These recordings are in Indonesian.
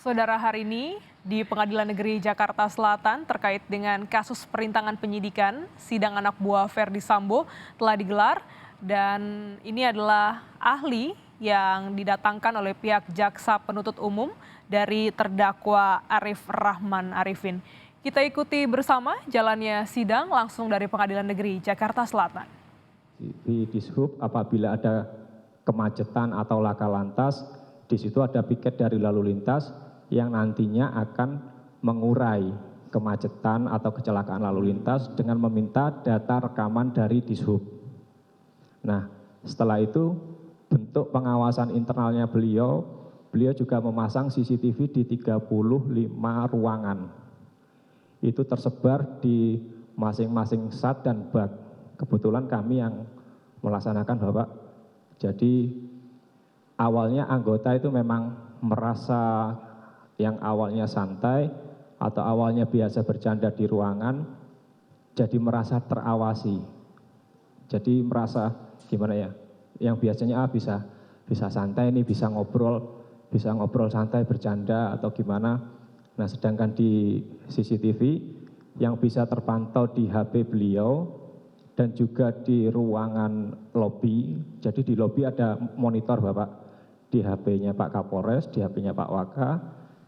Saudara, hari ini di Pengadilan Negeri Jakarta Selatan terkait dengan kasus perintangan penyidikan, sidang anak buah Verdi Sambo telah digelar dan ini adalah ahli yang didatangkan oleh pihak jaksa penuntut umum dari terdakwa Arif Rahman Arifin. Kita ikuti bersama jalannya sidang langsung dari Pengadilan Negeri Jakarta Selatan. Di Dishub apabila ada kemacetan atau laka lantas, di situ ada piket dari lalu lintas yang nantinya akan mengurai kemacetan atau kecelakaan lalu lintas dengan meminta data rekaman dari Dishub. Nah, setelah itu bentuk pengawasan internalnya beliau juga memasang CCTV di 35 ruangan. Itu tersebar di masing-masing SAT dan BAK. Kebetulan kami yang melaksanakan, Bapak. Jadi awalnya anggota itu memang merasa yang awalnya santai atau awalnya biasa bercanda di ruangan, jadi merasa terawasi. Jadi merasa gimana ya, yang biasanya bisa santai nih, bisa ngobrol santai, bercanda atau gimana. Nah, sedangkan di CCTV yang bisa terpantau di HP beliau dan juga di ruangan lobi, jadi di lobi ada monitor, Bapak, di HP-nya Pak Kapolres, di HP-nya Pak Waka,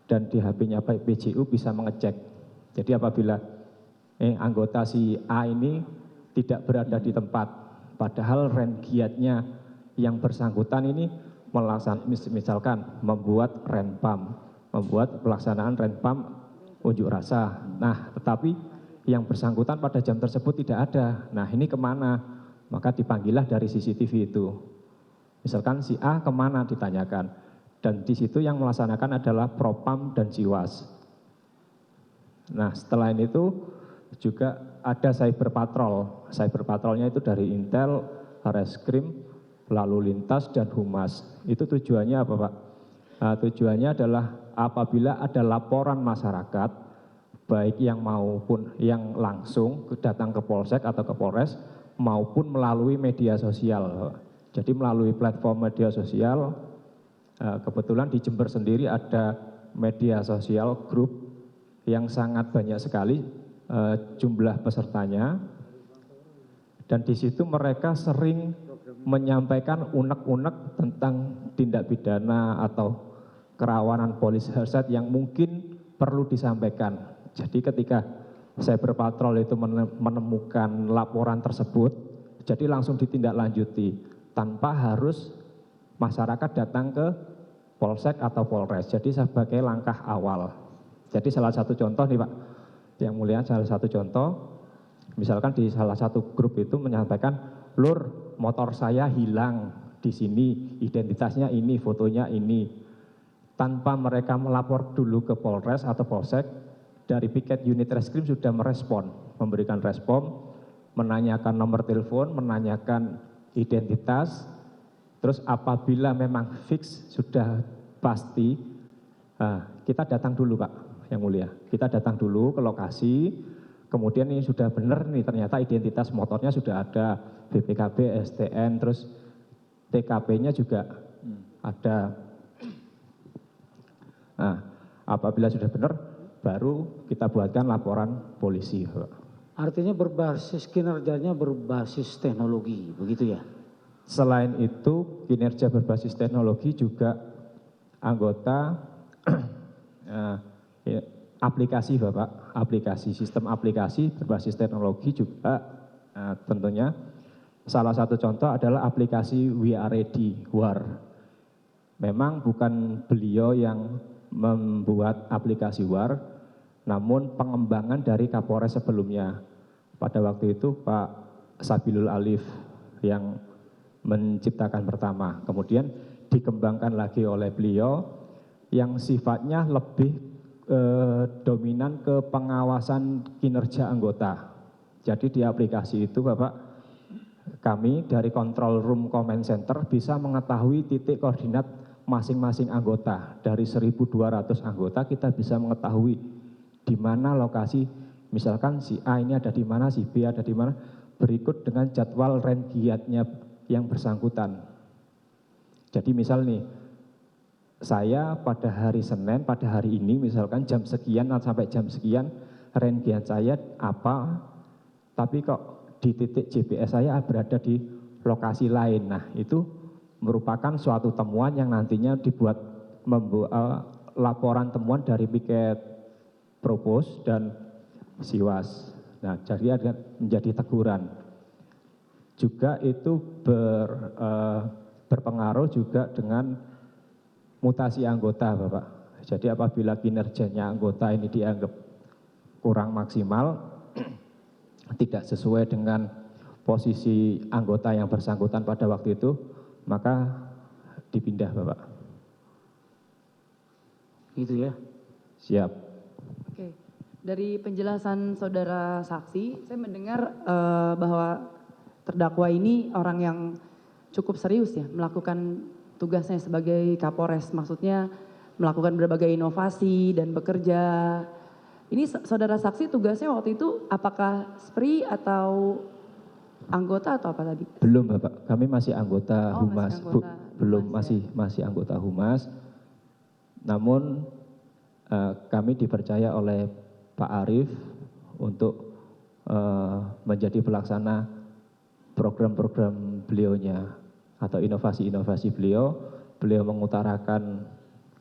dan di HP-nya Pak PJU bisa mengecek. Jadi apabila anggota si A ini tidak berada di tempat, padahal rengiatnya yang bersangkutan ini misalkan membuat renpam, membuat pelaksanaan renpam unjuk rasa. Nah, tetapi yang bersangkutan pada jam tersebut tidak ada. Nah, ini kemana? Maka dipanggillah dari CCTV itu. Misalkan si A kemana ditanyakan. Dan di situ yang melaksanakan adalah Propam dan Jiwas. Nah, setelah itu juga ada cyber patrol. Cyber patrolnya itu dari Intel, Reskrim, lalu lintas dan Humas. Itu tujuannya apa, Pak? Nah, tujuannya adalah apabila ada laporan masyarakat, baik yang maupun yang langsung datang ke Polsek atau ke Polres, maupun melalui media sosial. Jadi melalui platform media sosial, kebetulan di Jember sendiri ada media sosial grup yang sangat banyak sekali jumlah pesertanya, dan di situ mereka sering menyampaikan unek-unek tentang tindak pidana atau kerawanan police harassment yang mungkin perlu disampaikan. Jadi ketika cyber patrol itu menemukan laporan tersebut, jadi langsung ditindaklanjuti tanpa harus masyarakat datang ke Polsek atau Polres. Jadi sebagai langkah awal. Jadi salah satu contoh nih, Pak, yang mulia, salah satu contoh, misalkan di salah satu grup itu menyampaikan, "Lur, motor saya hilang di sini, identitasnya ini, fotonya ini." Tanpa mereka melapor dulu ke Polres atau Polsek, dari piket unit reskrim sudah merespon, memberikan respon, menanyakan nomor telepon, menanyakan identitas. Terus apabila memang fix sudah pasti, kita datang dulu, Pak, yang mulia. Kita datang dulu ke lokasi, kemudian ini sudah benar nih, ternyata identitas motornya sudah ada, BPKB, STN, terus TKP-nya juga ada. Nah, apabila sudah benar, baru kita buatkan laporan polisi, Pak. Artinya kinerjanya berbasis teknologi, begitu ya? Selain itu, kinerja berbasis teknologi juga anggota aplikasi, Bapak, sistem aplikasi berbasis teknologi juga tentunya. Salah satu contoh adalah aplikasi We Are Ready, WAR. Memang bukan beliau yang membuat aplikasi WAR, namun pengembangan dari Kapolres sebelumnya. Pada waktu itu Pak Sabilul Alif yang menciptakan pertama, kemudian dikembangkan lagi oleh beliau yang sifatnya lebih dominan ke pengawasan kinerja anggota. Jadi di aplikasi itu, Bapak, kami dari control room command center bisa mengetahui titik koordinat masing-masing anggota. Dari 1.200 anggota kita bisa mengetahui di mana lokasi, misalkan si A ini ada di mana, si B ada di mana, berikut dengan jadwal rengiatnya yang bersangkutan. Jadi misal nih, saya pada hari Senin, pada hari ini misalkan jam sekian sampai jam sekian rentgen saya apa, tapi kok di titik GPS saya berada di lokasi lain. Nah, itu merupakan suatu temuan yang nantinya dibuat laporan temuan dari piket propos dan siwas. Nah, jadi ada menjadi teguran. Juga itu berpengaruh juga dengan mutasi anggota, Bapak. Jadi apabila kinerjanya anggota ini dianggap kurang maksimal, tidak sesuai dengan posisi anggota yang bersangkutan pada waktu itu, maka dipindah, Bapak. Gitu ya. Siap. Oke, dari penjelasan saudara saksi, saya mendengar bahwa terdakwa ini orang yang cukup serius ya melakukan tugasnya sebagai Kapolres, maksudnya melakukan berbagai inovasi dan bekerja. Ini saudara saksi tugasnya waktu itu apakah SPRI atau anggota atau apa tadi? Belum, Bapak. Kami masih anggota Oh, Humas. masih anggota Belum, Humas, ya. masih anggota Humas. Namun kami dipercaya oleh Pak Arief untuk menjadi pelaksana program-program beliaunya atau inovasi-inovasi beliau. Beliau mengutarakan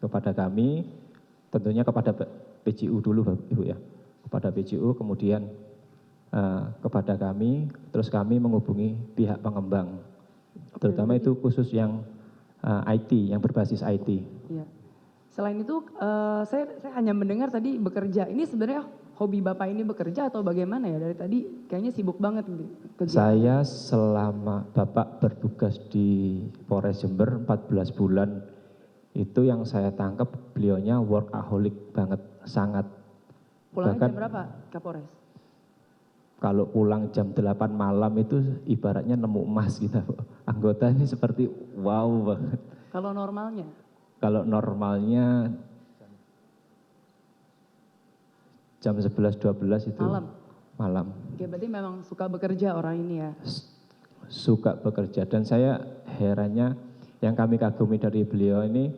kepada kami, tentunya kepada PJU dulu, Ibu ya, kepada PJU, kemudian kepada kami, terus kami menghubungi pihak pengembang, terutama itu khusus yang IT, yang berbasis IT. Iya. Selain itu, saya hanya mendengar tadi bekerja. Ini sebenarnya hobi Bapak ini bekerja atau bagaimana ya? Dari tadi kayaknya sibuk banget kerja. Saya selama Bapak bertugas di Polres Jember 14 bulan, itu yang saya tangkap beliaunya workaholic banget, sangat. Pulangnya Bahkan jam berapa, Kapolres? kalau pulang jam 8 malam itu ibaratnya nemu emas gitu. Anggota ini seperti wow banget. Kalau normalnya? Kalau normalnya jam 11-12 itu malam. Oke, berarti memang suka bekerja orang ini ya? Suka bekerja, dan saya herannya yang kami kagumi dari beliau ini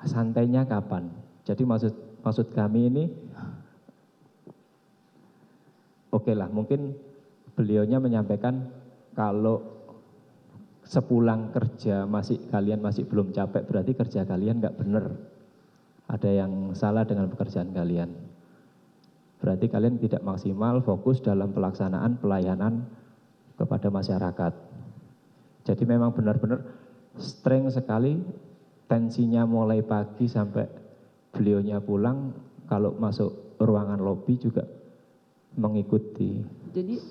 santainya kapan. Jadi maksud kami ini oke lah, mungkin beliaunya menyampaikan kalau sepulang kerja kalian masih belum capek, berarti kerja kalian nggak benar. Ada yang salah dengan pekerjaan kalian. Berarti kalian tidak maksimal fokus dalam pelaksanaan pelayanan kepada masyarakat. Jadi memang benar-benar strength sekali, tensinya mulai pagi sampai beliaunya pulang, kalau masuk ruangan lobi juga mengikuti. Jadi